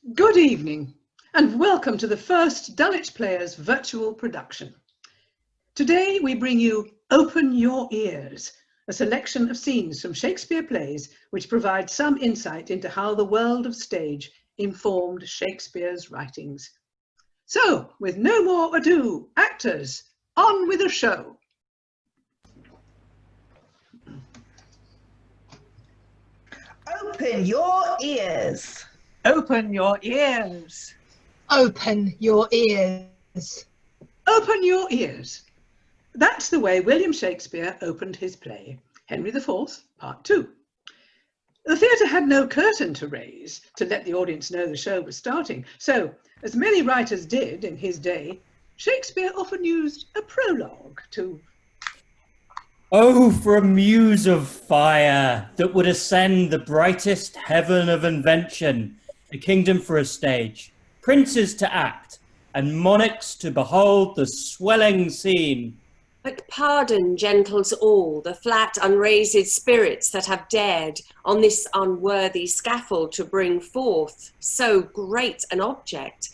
Good evening, and welcome to the first Dulwich Players virtual production. Today we bring you Open Your Ears, a selection of scenes from Shakespeare plays which provide some insight into how the world of stage informed Shakespeare's writings. So, with no more ado, actors, on with the show. Open your ears. Open your ears. Open your ears. Open your ears. That's the way William Shakespeare opened his play, Henry IV, Part 2. The theatre had no curtain to raise to let the audience know the show was starting, so, as many writers did in his day, Shakespeare often used a prologue to... Oh, for a muse of fire that would ascend the brightest heaven of invention, a kingdom for a stage, princes to act, and monarchs to behold the swelling scene. But pardon, gentles all, the flat unraised spirits that have dared on this unworthy scaffold to bring forth so great an object.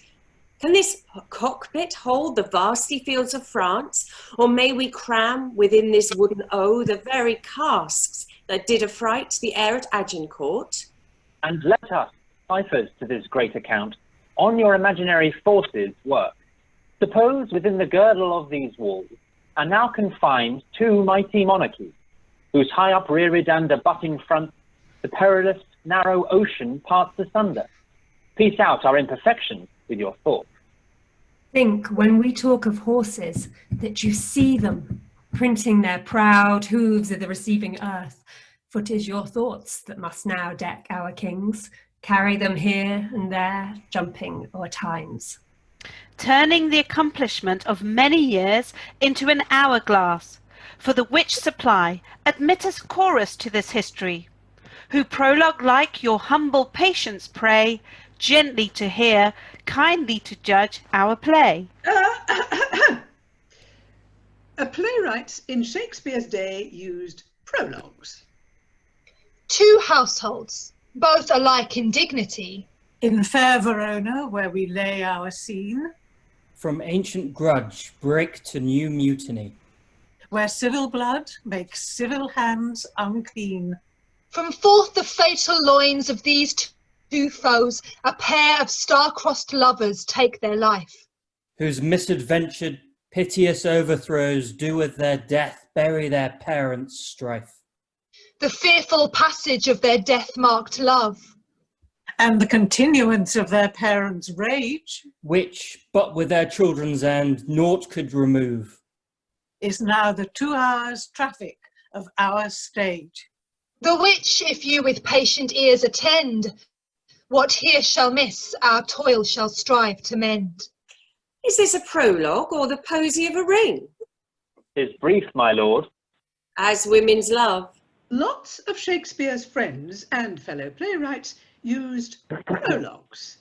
Can this cockpit hold the vasty fields of France, or may we cram within this wooden O the very casks that did affright the air at Agincourt? And let us, ciphers to this great account, on your imaginary forces work. Suppose within the girdle of these walls are now confined two mighty monarchies, whose high upreared and abutting fronts the perilous narrow ocean parts asunder. Piece out our imperfections with your thoughts. Think, when we talk of horses, that you see them, printing their proud hooves of the receiving earth, for 'tis your thoughts that must now deck our kings, carry them here and there, jumping o'er times. Turning the accomplishment of many years into an hourglass, for the which supply admit us chorus to this history, who prologue like your humble patience pray, gently to hear, kindly to judge our play. Playwrights in Shakespeare's day used prologues. Two households, both alike in dignity. In fair Verona, where we lay our scene, From ancient grudge break to new mutiny. where civil blood makes civil hands unclean. From forth the fatal loins of these two foes, a pair of star-crossed lovers take their life. Whose misadventured, piteous overthrows do with their death bury their parents' strife. The fearful passage of their death-marked love. And the continuance of their parents' rage Which, but with their children's end, naught could remove. is now the 2 hours' traffic of our stage. The which, if you with patient ears attend, what here shall miss, our toil shall strive to mend. Is this a prologue or the posy of a ring? 'Tis brief, my lord. As women's love. Lots of Shakespeare's friends and fellow playwrights used prologues.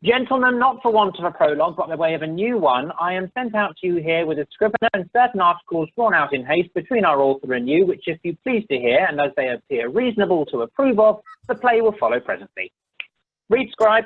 Gentlemen, not for want of a prologue, but by way of a new one, I am sent out to you here with a scrivener and certain articles drawn out in haste between our author and you, which if you please to hear, and as they appear reasonable to approve of, the play will follow presently. Read, scribe.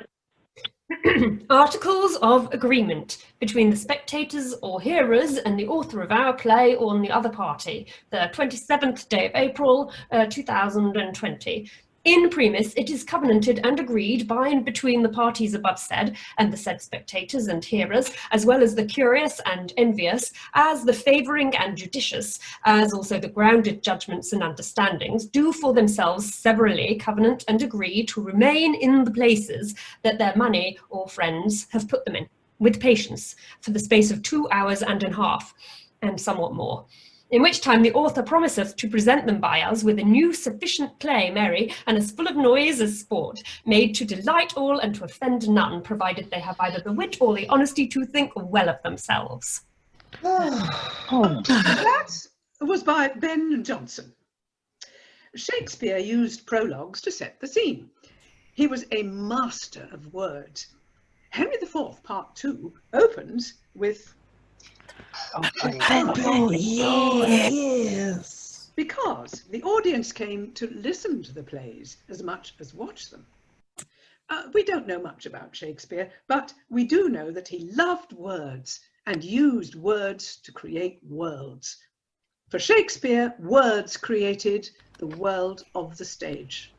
Articles of agreement between the spectators or hearers and the author of our play or the other party, the 27th day of April, 2020. In premise, it is covenanted and agreed by and between the parties above said, and the said spectators and hearers, as well as the curious and envious, as the favouring and judicious, as also the grounded judgments and understandings, do for themselves severally covenant and agree to remain in the places that their money or friends have put them in, with patience, for the space of 2 hours and a half, and somewhat more. In which time the author promiseth to present them by us with a new sufficient play, merry, and as full of noise as sport, made to delight all and to offend none, provided they have either the wit or the honesty to think well of themselves. That was by Ben Jonson. Shakespeare used prologues to set the scene. He was a master of words. Henry IV, Part 2, opens with Open your ears. because the audience came to listen to the plays as much as watch them. We don't know much about Shakespeare, but we do know that he loved words and used words to create worlds. For Shakespeare, words created the world of the stage.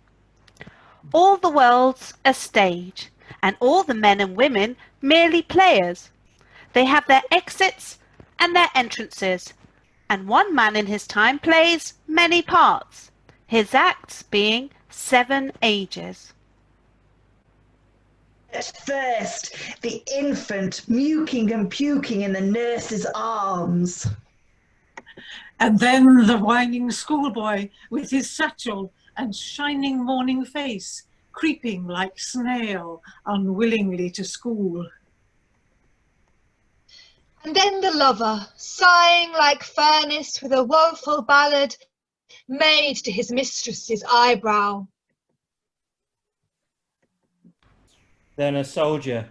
All the world's a stage, and all the men and women merely players. They have their exits and their entrances, and one man in his time plays many parts, his acts being 7 ages. At first, the infant muking and puking in the nurse's arms. And then the whining schoolboy with his satchel and shining morning face, creeping like snail, unwillingly to school. And then the lover, sighing like furnace with a woeful ballad made to his mistress's eyebrow. Then a soldier,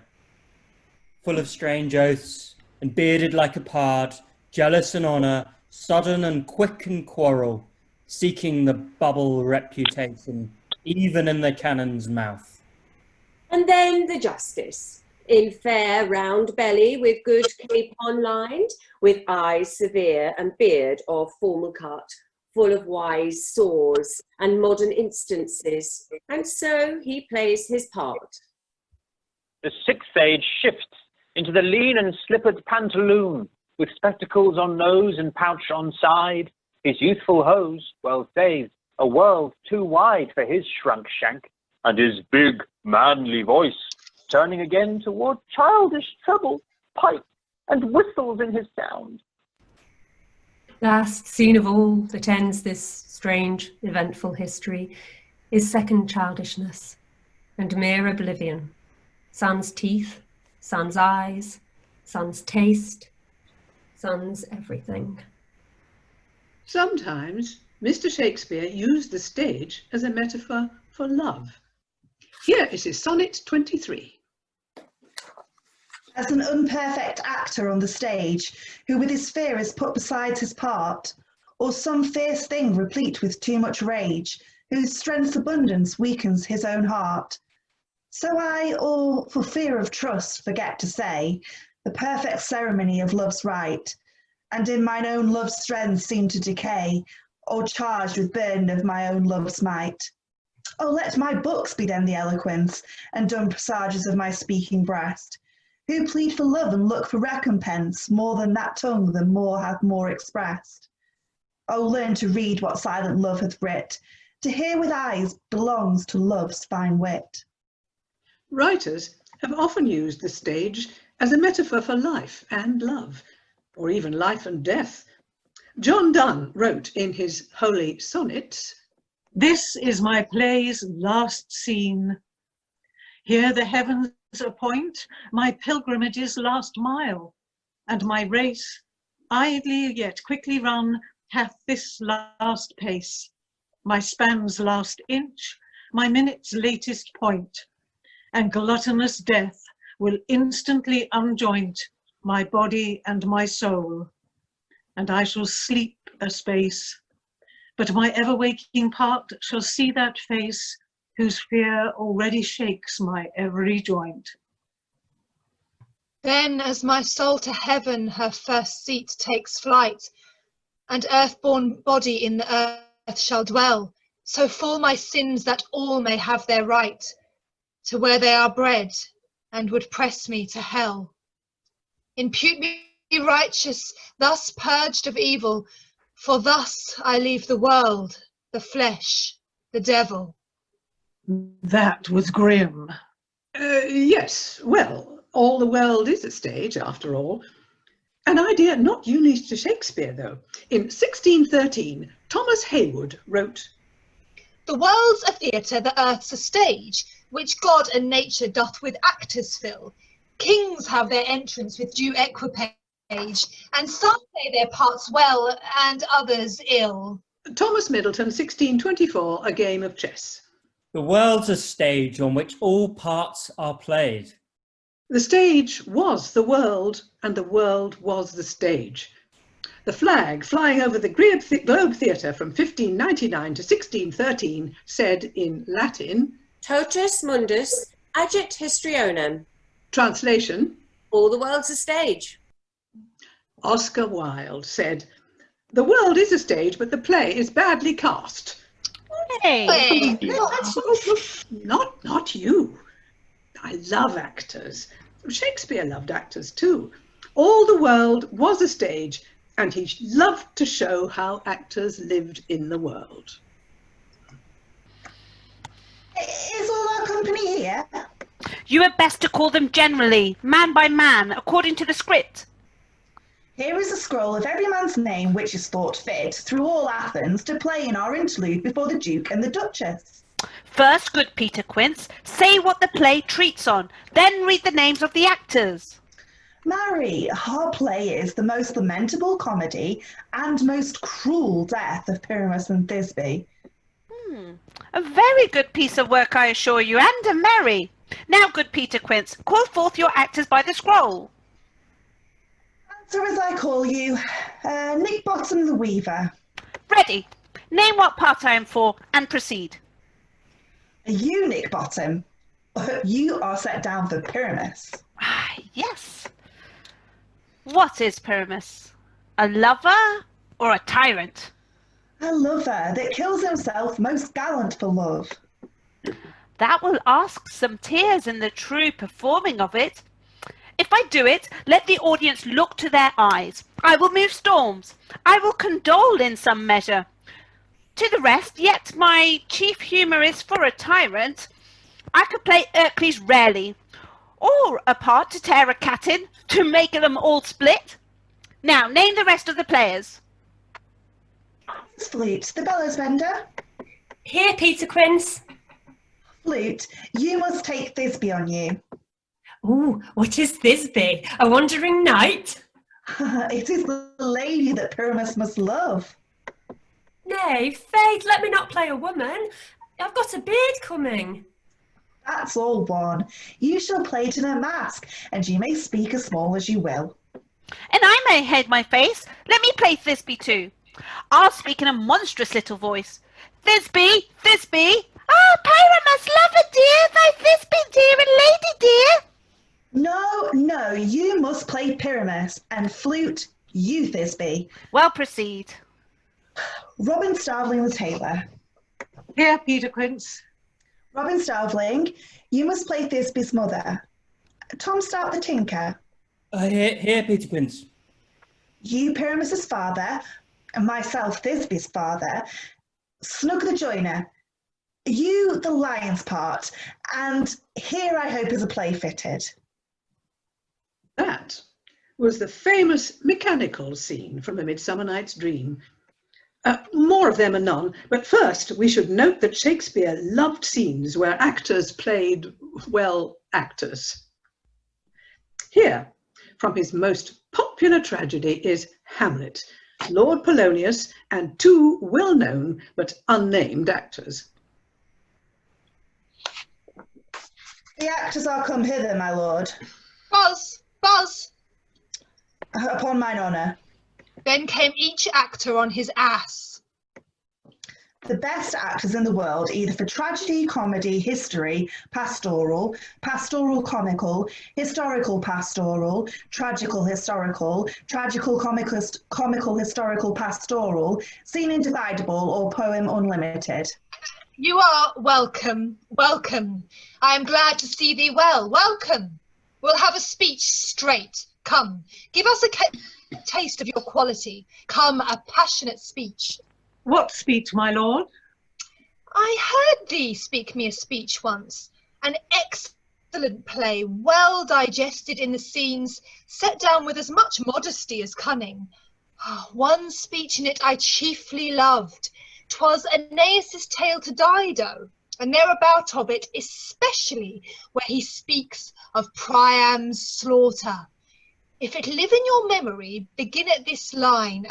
full of strange oaths, and bearded like a pard, jealous in honour, sudden and quick in quarrel, seeking the bubble reputation, even in the cannon's mouth. And then the justice, in fair round belly, with good capon lined, with eyes severe and beard of formal cut, full of wise saws and modern instances, and so he plays his part. The sixth age shifts into the lean and slippered pantaloon, with spectacles on nose and pouch on side, his youthful hose, well saved, a world too wide for his shrunk shank, and his big, manly voice, turning again toward childish treble, pipe, and whistles in his sound. Last scene of all that ends this strange, eventful history is second childishness and mere oblivion. Sun's teeth, sun's eyes, sun's taste, sun's everything. Sometimes Mr. Shakespeare used the stage as a metaphor for love. Here is his Sonnet 23. As an unperfect actor on the stage, who with his fear is put beside his part, or some fierce thing replete with too much rage, whose strength's abundance weakens his own heart, so I, or for fear of trust, forget to say the perfect ceremony of love's rite, and in mine own love's strength seem to decay, or charged with burden of my own love's might. Oh, let my books be then the eloquence, and dumb presages of my speaking breast, who plead for love and look for recompense, more than that tongue than more hath more expressed. Oh, learn to read what silent love hath writ, to hear with eyes belongs to love's fine wit. Writers have often used the stage as a metaphor for life and love, or even life and death. John Donne wrote in his Holy Sonnets, This is my play's last scene. Here the heavens appoint my pilgrimage's last mile, and my race, idly yet quickly run, hath this last pace, my span's last inch, my minute's latest point, and gluttonous death will instantly unjoint my body and my soul, and I shall sleep a space, but my ever-waking part shall see that face whose fear already shakes my every joint. Then as my soul to heaven her first seat takes flight, and earth-born body in the earth shall dwell, so fall my sins that all may have their right to where they are bred, and would press me to hell. Impute me righteous, thus purged of evil, for thus I leave the world, the flesh, the devil. That was grim. Yes, well, all the world is a stage, after all. An idea not unique to Shakespeare, though. In 1613, Thomas Heywood wrote, The world's a theatre, the earth's a stage, which God and nature doth with actors fill. Kings have their entrance with due equipage, and some play their parts well, and others ill. Thomas Middleton, 1624, A Game of Chess. The world's a stage on which all parts are played. The stage was the world, and the world was the stage. The flag flying over the Globe Theatre from 1599 to 1613 said in Latin, Totus mundus Adject histrionem. Translation. All the world's a stage. Oscar Wilde said, "The world is a stage, but the play is badly cast." Hey. Not you. I love actors. Shakespeare loved actors too. All the world was a stage, and he loved to show how actors lived in the world. Is all our company here? You had best to call them generally, man by man, according to the script. Here is a scroll of every man's name which is thought fit through all Athens to play in our interlude before the Duke and the Duchess. First, good Peter Quince, say what the play treats on, then read the names of the actors. Marry, our play is the most lamentable comedy and most cruel death of Pyramus and Thisbe. A very good piece of work, I assure you, and a merry. Now, good Peter Quince, call forth your actors by the scroll. Answer as I call you, Nick Bottom the Weaver. Ready. Name what part I am for, and proceed. You, Nick Bottom. You are set down for Pyramus. Ah, yes. What is Pyramus? A lover or a tyrant? A lover that kills himself most gallant for love. That will ask some tears in the true performing of it. If I do it, let the audience look to their eyes. I will move storms. I will condole in some measure. To the rest, yet my chief humour is for a tyrant. I could play Hercules rarely, or a part to tear a cat in, to make them all split. Now, name the rest of the players. Flute, the bellows bender. Here, Peter Quince. Flute, you must take Thisbe on you. Ooh, what is Thisbe? A wandering knight? It is the lady that Pyramus must love. Nay, faith, let me not play a woman. I've got a beard coming. That's all one. You shall play it in a mask, and you may speak as small as you will. And I may hide my face. Let me play Thisbe too. I'll speak in a monstrous little voice. Thisbe, Thisbe. Ah, Pyramus, lover dear, thy Thisbe dear and lady dear. No, you must play Pyramus, and Flute, you Thisbe. Well, proceed. Robin Starvling the tailor. Here, Peter Quince. Robin Starveling, you must play Thisbe's mother. Tom Stout the tinker. Here, Peter Quince. You Pyramus's father, and myself Thisbe's father. Snug the joiner. You the lion's part, and here I hope is a play fitted. That was the famous mechanical scene from A Midsummer Night's Dream. More of them anon, but first we should note that Shakespeare loved scenes where actors played, well, actors. Here, from his most popular tragedy, is Hamlet, Lord Polonius and two well-known but unnamed actors. The actors are come hither, my lord. Buzz! Buzz! Upon mine honour. Then came each actor on his ass. The best actors in the world, either for tragedy, comedy, history, pastoral, pastoral comical, historical pastoral, tragical historical, tragical comical historical pastoral, scene individable, or poem unlimited. You are welcome, welcome. I am glad to see thee well. Welcome. We'll have a speech straight. Come, give us a taste of your quality. Come, a passionate speech. What speech, my lord? I heard thee speak me a speech once. An excellent play, well digested in the scenes, set down with as much modesty as cunning. One speech in it I chiefly loved. 'Twas Aeneas' tale to Dido, and thereabout of it, especially where he speaks of Priam's slaughter. If it live in your memory, begin at this line.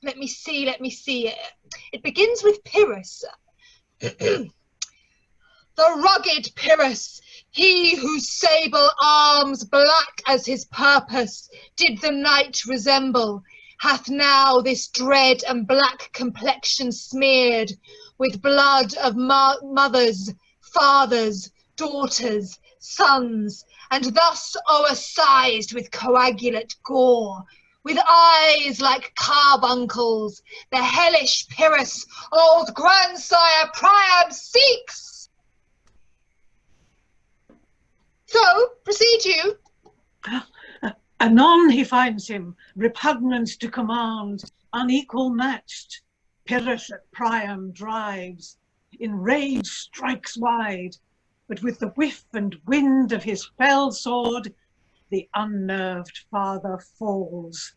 Let me see. It begins with Pyrrhus. The rugged Pyrrhus, he whose sable arms, black as his purpose, did the night resemble, hath now this dread and black complexion smeared with blood of mothers, fathers, daughters, sons, and thus o'ersized with coagulate gore, with eyes like carbuncles, the hellish Pyrrhus old grandsire Priam seeks. So, proceed you. Anon he finds him, repugnant to command, unequal matched. Pyrrhus at Priam drives, in rage strikes wide, but with the whiff and wind of his fell sword, the unnerved father falls.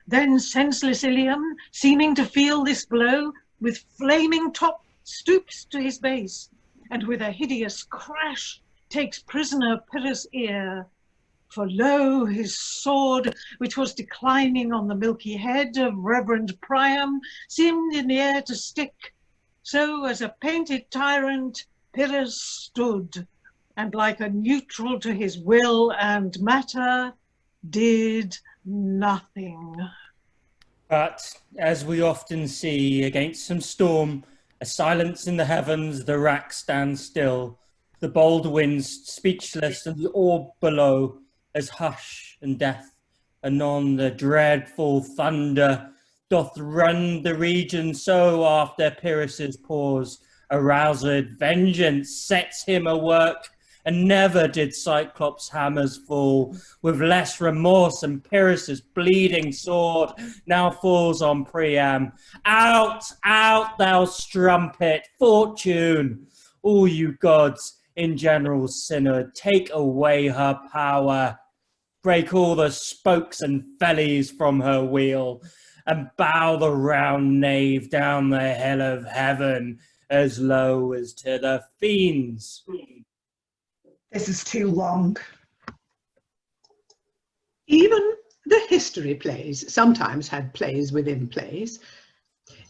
Then senseless Ilium, seeming to feel this blow, with flaming top stoops to his base, and with a hideous crash takes prisoner Pyrrhus' ear. For lo, his sword, which was declining on the milky head of Reverend Priam, seemed in the air to stick. So as a painted tyrant, Pyrrhus stood, and like a neutral to his will and matter, did nothing. But as we often see against some storm, a silence in the heavens, the rack stands still, the bold winds speechless, and the orb below as hush and death. Anon the dreadful thunder doth rend the region, so after Pyrrhus' pause, aroused vengeance sets him a work, and never did Cyclops' hammers fall with less remorse, and Pyrrhus' bleeding sword now falls on Priam. Out, out, thou strumpet, fortune! All you gods in general synod, take away her power. Break all the spokes and fellies from her wheel, and bow the round nave down the hill of heaven as low as to the fiends. This is too long. Even the history plays sometimes had plays within plays.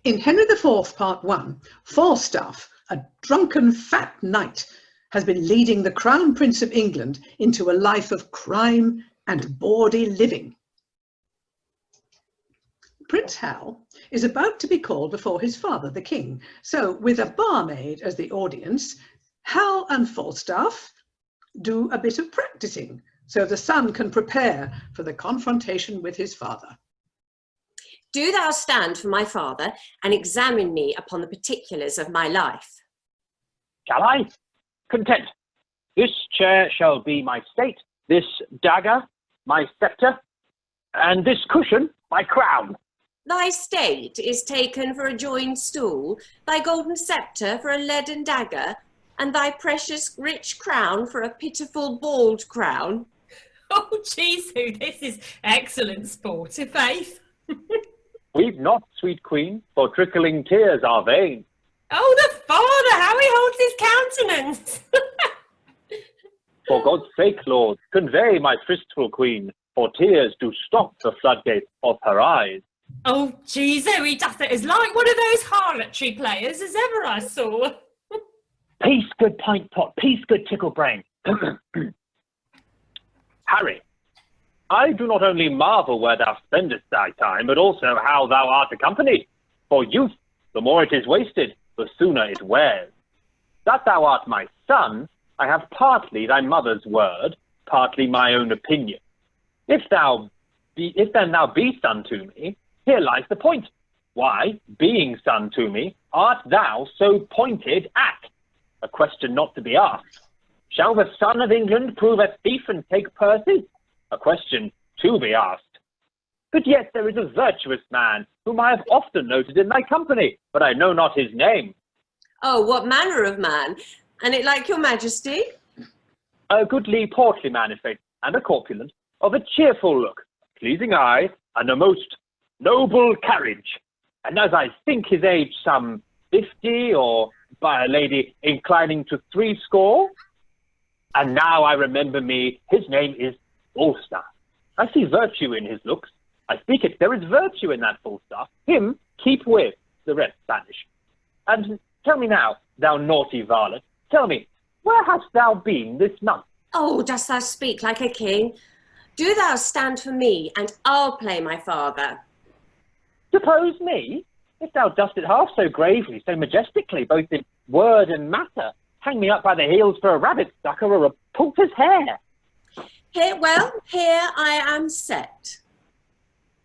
In Henry IV, Part 1, Falstaff, a drunken fat knight, has been leading the Crown Prince of England into a life of crime and bawdy living. Prince Hal is about to be called before his father, the king. So, with a barmaid as the audience, Hal and Falstaff do a bit of practicing so the son can prepare for the confrontation with his father. Do thou stand for my father and examine me upon the particulars of my life. Shall I? Content. This chair shall be my state, this dagger my sceptre, and this cushion my crown. Thy state is taken for a joined stool, thy golden sceptre for a leaden dagger, and thy precious rich crown for a pitiful bald crown. Oh, Jesu, this is excellent sport, i' faith. Weep not, sweet queen, for trickling tears are vain. Oh, the father, how he holds his countenance. For God's sake, Lord, convey my tristful queen, for tears do stop the floodgates of her eyes. Oh, Jesu, he doth it as like one of those harlotry players as ever I saw. Peace, good pint pot, peace, good tickle brain. Harry, I do not only marvel where thou spendest thy time, but also how thou art accompanied. For youth, the more it is wasted, the sooner it wears. That thou art my son, I have partly thy mother's word, partly my own opinion. If then thou be son to me, here lies the point. Why, being son to me, art thou so pointed at? A question not to be asked. Shall the son of England prove a thief and take purses? A question to be asked. But yet there is a virtuous man, whom I have often noted in thy company, but I know not his name. Oh, what manner of man? And it like your majesty? A goodly portly man, in faith, and a corpulent, of a cheerful look, pleasing eye, and a most noble carriage. And as I think his age some 50, or by a lady inclining to 60. And now I remember me, his name is Falstaff. I see virtue in his looks. I speak it, there is virtue in that Falstaff. Him keep with, the rest banish. And tell me now, thou naughty varlet, tell me, where hast thou been this month? Oh, dost thou speak like a king? Do thou stand for me, and I'll play my father. Suppose me? If thou dost it half so gravely, so majestically, both in word and matter, Hang me up by the heels for a rabbit sucker or a poulter's hair. Here I am set.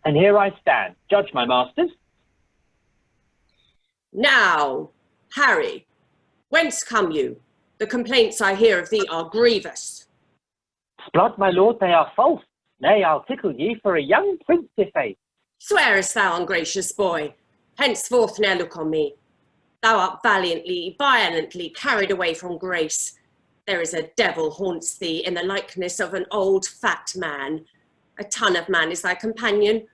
And here I stand. Judge, my masters. Now, Harry, whence come you? The complaints I hear of thee are grievous. Sblood, my lord, they are false. Nay, I'll tickle ye for a young prince, if a. Swearest thou, ungracious boy? Henceforth ne'er look on me. Thou art violently carried away from grace. There is a devil haunts thee in the likeness of an old fat man. A ton of man is thy companion.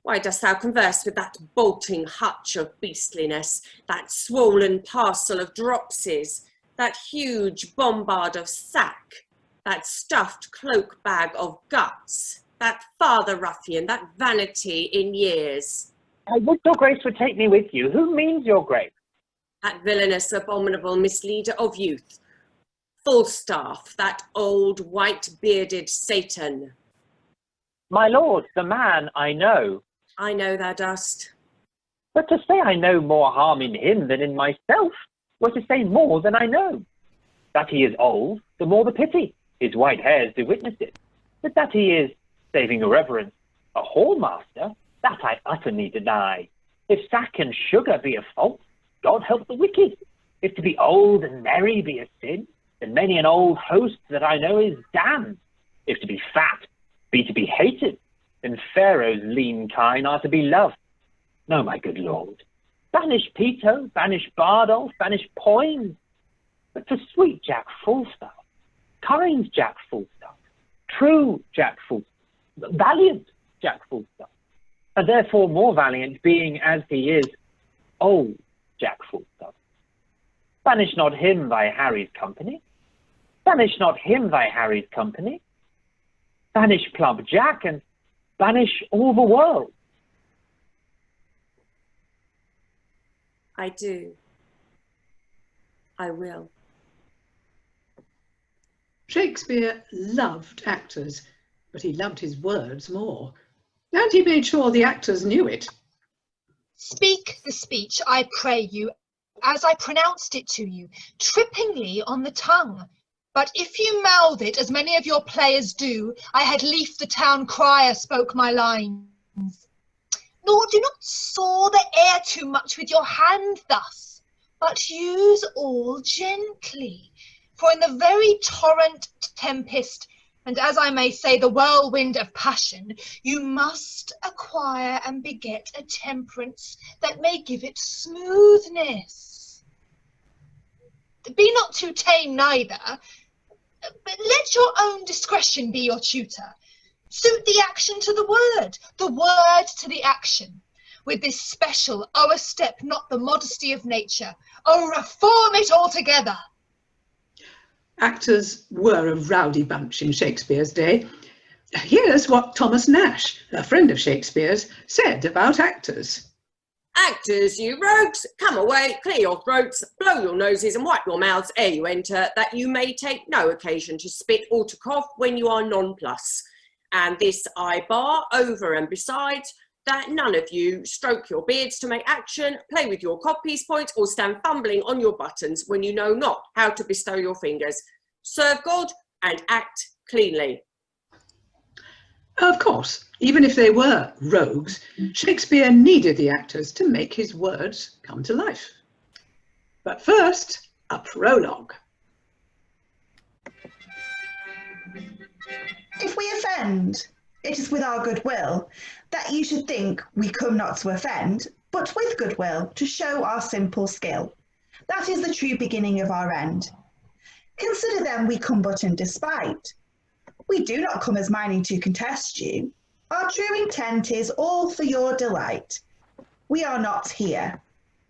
Why dost thou converse with that bolting hutch of beastliness, that swollen parcel of dropsies, that huge bombard of sack, that stuffed cloak bag of guts, that father ruffian, that vanity in years? I would your grace would take me with you. Who means your grace? That villainous, abominable misleader of youth, Falstaff, that old white-bearded Satan. My lord, the man I know. I know thou dost. But to say I know more harm in him than in myself were to say more than I know. That he is old, the more the pity. His white hairs do witness it. But that he is, saving irreverence, a hallmaster, that I utterly deny. If sack and sugar be a fault, God help the wicked. If to be old and merry be a sin, then many an old host that I know is damned. If to be fat be to be hated, then Pharaoh's lean kine are to be loved. No, my good lord, banish Peto, banish Bardolph, banish Poyne, but for sweet Jack Falstaff, kind Jack Falstaff, true Jack Falstaff, valiant Jack Falstaff, and therefore more valiant, being as he is old Jack Falstaff. Banish not him thy Harry's company. Banish not him thy Harry's company. Banish plump Jack and banish all the world. I do. I will. Shakespeare loved actors, but he loved his words more. And he made sure the actors knew it. Speak the speech, I pray you, as I pronounced it to you, trippingly on the tongue. But if you mouth it, as many of your players do, I had lief the town crier spoke my lines. Nor do not saw the air too much with your hand thus, but use all gently. For in the very torrent tempest, and as I may say, the whirlwind of passion, you must acquire and beget a temperance that may give it smoothness. Be not too tame neither, but let your own discretion be your tutor. Suit the action to the word to the action. With this special o'erstep not the modesty of nature. Oh, reform it altogether. Actors were a rowdy bunch in Shakespeare's day. Here's what Thomas Nash, a friend of Shakespeare's, said about actors. Actors, you rogues, come away, clear your throats, blow your noses and wipe your mouths ere you enter, that you may take no occasion to spit or to cough when you are nonplus. And this I bar over and besides, that none of you stroke your beards to make action, play with your codpiece point, or stand fumbling on your buttons when you know not how to bestow your fingers. Serve God and act cleanly. Of course, even if they were rogues, Shakespeare needed the actors to make his words come to life. But first, a prologue. If we offend, it is with our goodwill, that you should think we come not to offend, but with goodwill to show our simple skill. That is the true beginning of our end. Consider then we come but in despite. We do not come as mining to contest you. Our true intent is all for your delight. We are not here.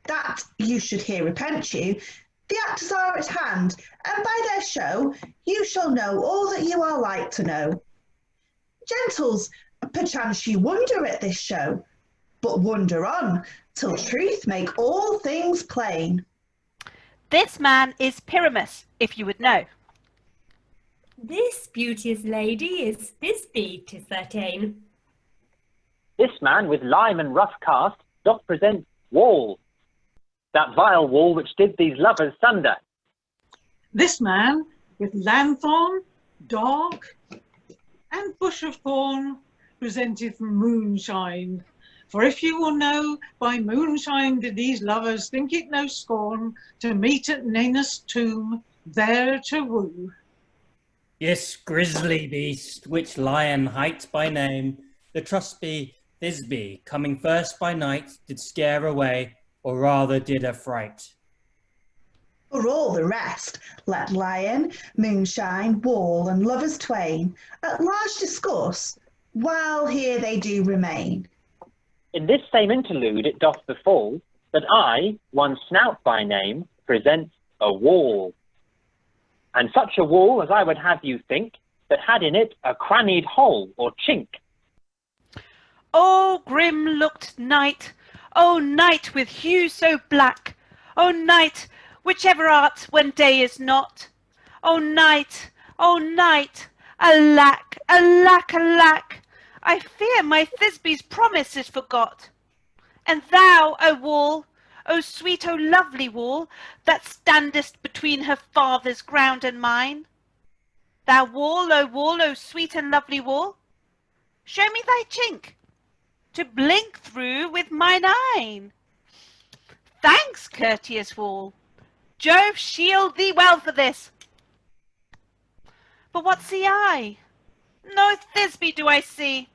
That you should here repent you. The actors are at hand, and by their show you shall know all that you are like to know. Gentles, perchance you wonder at this show, but wonder on, till truth make all things plain. This man is Pyramus, if you would know. This beauteous lady is Thisbe, 'tis certain. This man with lime and rough cast doth present Wall, that vile wall which did these lovers sunder. This man with lanthorn, dog, and bush of corn presenteth moonshine. For if you will know, by moonshine did these lovers think it no scorn to meet at Nanus' tomb, there to woo. Yes, grisly beast, which lion hight by name, the trusty Thisbe, coming first by night, did scare away, or rather did affright. For all the rest, let lion, moonshine, wall, and lovers twain at large discourse, while here they do remain. In this same interlude it doth befall, that I, one Snout by name, present a wall. And such a wall as I would have you think, that had in it a crannied hole or chink. O grim-looked night, O night with hue so black, O night, whichever art when day is not, O night, alack, alack, alack, I fear my Thisbe's promise is forgot. And thou, O wall, O sweet, O lovely wall, that standest between her father's ground and mine, thou wall, O sweet and lovely wall, show me thy chink, to blink through with mine eyne. Thanks, courteous wall. Jove shield thee well for this. But what see I? No Thisbe do I see.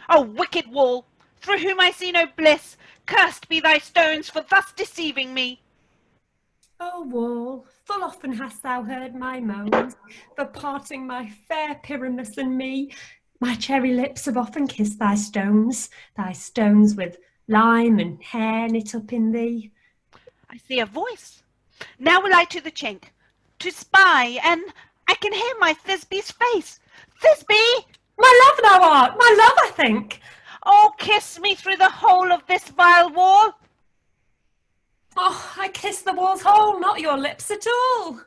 O wicked wall, through whom I see no bliss, cursed be thy stones for thus deceiving me. O wall, full often hast thou heard my moans, for parting my fair Pyramus and me. My cherry lips have often kissed thy stones with lime and hair knit up in thee. I see a voice. Now will I to the chink, to spy, and I can hear my Thisbe's face. Thisbe! My love thou art, my love, I think. Oh, kiss me through the hole of this vile wall. Oh, I kiss the wall's hole, not your lips at all.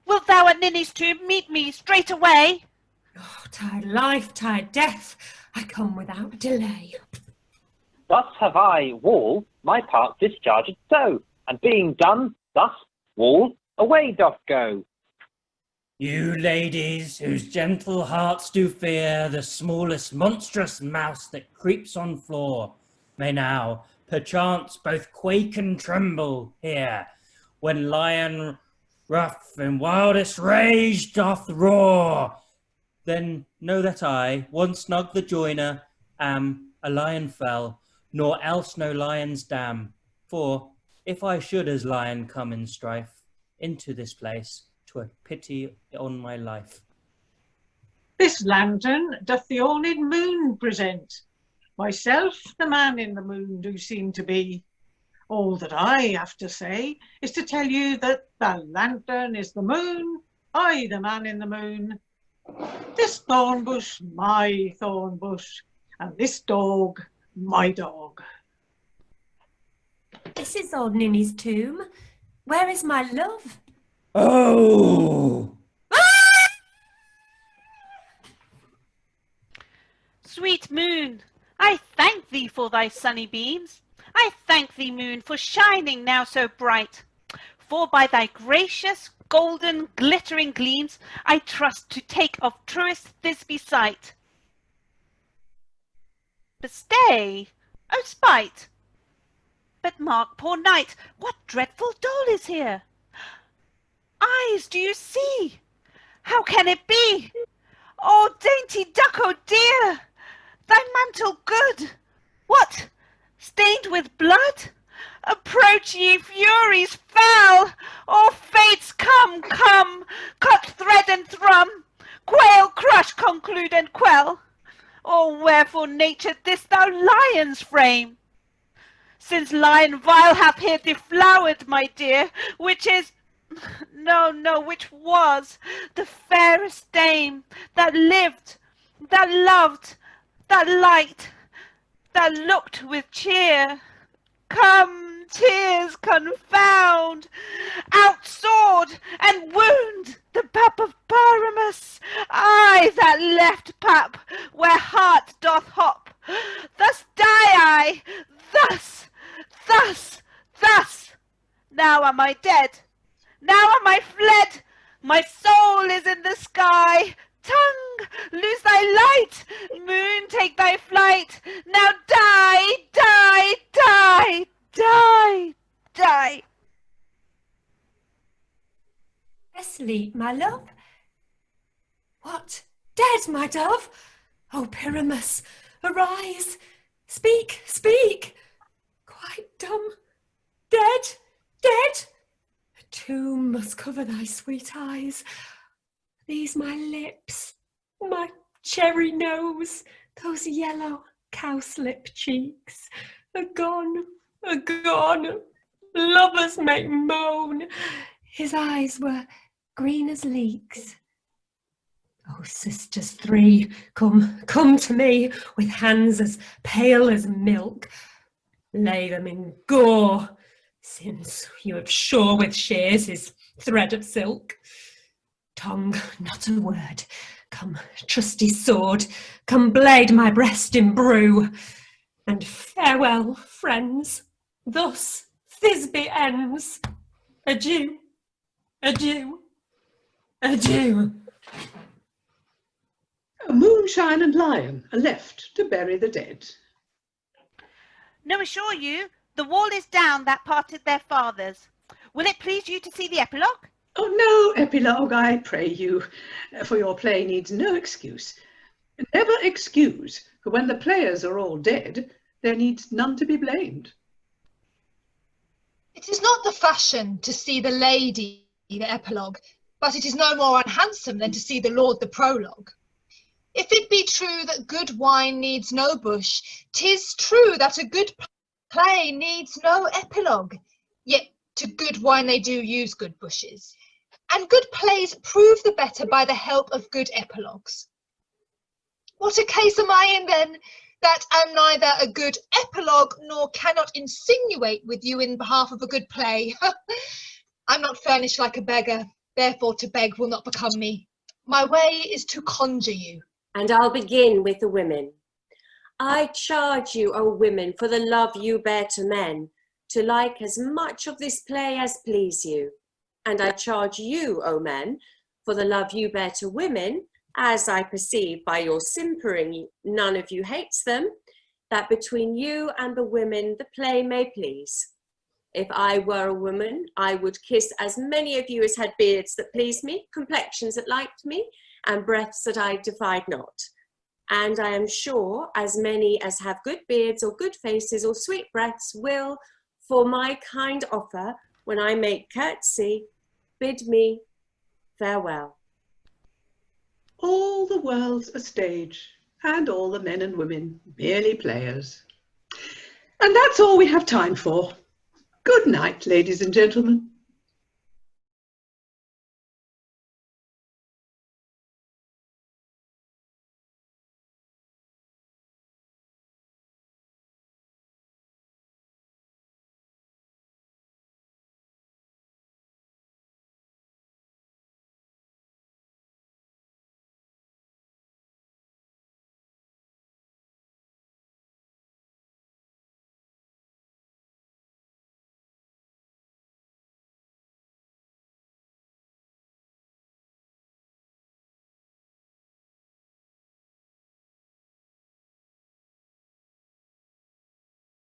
Wilt thou at Ninny's tomb meet me straight away? Oh, tide life, tide death, I come without delay. Thus have I, wall, my part discharged so, and being done, thus, wall, away doth go. You ladies, whose gentle hearts do fear the smallest monstrous mouse that creeps on floor, may now, perchance, both quake and tremble here, when lion rough in wildest rage doth roar. Then know that I, one Snug the joiner, am a lion fell, nor else no lion's dam. For if I should as lion come in strife into this place, 'twere pity on my life. This lantern doth the orned moon present. Myself the man in the moon do seem to be. All that I have to say is to tell you that the lantern is the moon, I the man in the moon. This thorn bush, my thorn bush, and this dog, my dog. This is old Ninny's tomb. Where is my love? Oh! Sweet moon, I thank thee for thy sunny beams. I thank thee, moon, for shining now so bright. For by thy gracious, golden, glittering gleams, I trust to take of truest Thisbe sight. But stay, O spite! But mark, poor knight, what dreadful dole is here? Eyes, do you see? How can it be? Oh, dainty duck, oh dear! Thy mantle good! What? Stained with blood? Approach, ye furies foul! Oh, fates, come, come! Cut thread and thrum! Quail, crush, conclude and quell! Oh, wherefore nature this thou lion's frame? Since lion vile hath here deflowered, my dear, which is... No, which was the fairest dame that lived, that loved, that liked, that looked with cheer. Come, tears confound, out sword and wound the pap of Pyramus, I that left pap where heart doth hop. Thus die I, thus. Now am I dead, now am I fled, My soul is in the sky. Tongue, lose thy light. Moon, take thy flight. Now die, die, die, die, die. Asleep, my love? What? Dead, my dove? Oh, Pyramus, arise. Speak, speak. Quite dumb. Dead, dead. A tomb must cover thy sweet eyes. These my lips, my cherry nose, those yellow cowslip cheeks, are gone, are gone. Lovers make moan. His eyes were green as leeks. Oh, sisters three, come, come to me, with hands as pale as milk. Lay them in gore, since you have shore with shears his thread of silk. Tongue, not a word. Come, trusty sword, come blade my breast in brew. And farewell, friends, thus Thisbe ends. Adieu, adieu, adieu. Moonshine and Lion are left to bury the dead. No, assure you, the wall is down that parted their fathers. Will it please you to see the epilogue? Oh, no, Epilogue, I pray you, for your play needs no excuse. Never excuse, for when the players are all dead, there needs none to be blamed. It is not the fashion to see the lady the epilogue, but it is no more unhandsome than to see the lord the prologue. If it be true that good wine needs no bush, 'tis true that a good play needs no epilogue. Yet to good wine they do use good bushes, and good plays prove the better by the help of good epilogues. What a case am I in then, that am neither a good epilogue nor cannot insinuate with you in behalf of a good play? I'm not furnished like a beggar, therefore to beg will not become me. My way is to conjure you. And I'll begin with the women. I charge you, O women, for the love you bear to men, to like as much of this play as please you. And I charge you, O men, for the love you bear to women, as I perceive by your simpering none of you hates them, that between you and the women the play may please. If I were a woman, I would kiss as many of you as had beards that pleased me, complexions that liked me, and breaths that I defied not. And I am sure as many as have good beards or good faces or sweet breaths will, for my kind offer, when I make curtsy, bid me farewell. All the world's a stage, and all the men and women merely players. And that's all we have time for. Good night, ladies and gentlemen.